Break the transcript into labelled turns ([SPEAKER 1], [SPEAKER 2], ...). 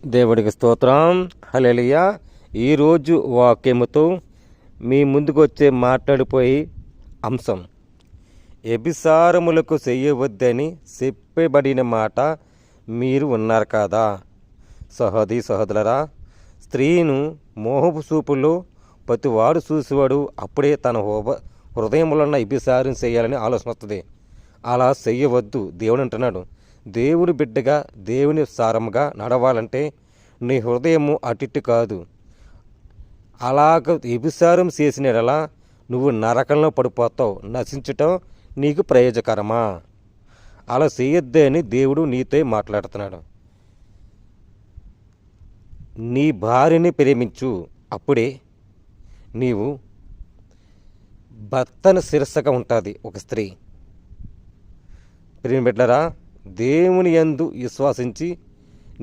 [SPEAKER 1] దేవుడికి స్తోత్రం. హల్లెలూయా. ఈరోజు వాక్యముతో మీ ముందుకు వచ్చే మాట్లాడిపోయి అంశం, వ్యభిచారములకు చేయవద్దని చెప్పబడిన మాట మీరు ఉన్నారు కదా. సహోదరులరా, స్త్రీను మోహపు చూపులో ప్రతివాడు చూసేవాడు అప్పుడే తన హృదయంలో ఉన్న వ్యభిచారం చేయాలని ఆలోచన వస్తుంది. అలా చెయ్యవద్దు. దేవుడు అంటున్నాడు, దేవుని బిడ్డగా దేవుని సారముగా నడవాలంటే నీ హృదయము అటిట్టు కాదు. అలాగ వ్యభిచారం చేసినలా నువ్వు నరకంలో పడిపోతావు. నశించటం నీకు ప్రయోజకరమా? అలా చేయొద్దే అని దేవుడు నీతో మాట్లాడుతున్నాడు. నీ భార్యని ప్రేమించు, అప్పుడే నీవు భర్తను శిరస్సుగా ఉంటుంది ఒక స్త్రీ. ప్రేమ బిడ్డలారా, దేవుని యందు విశ్వాసించి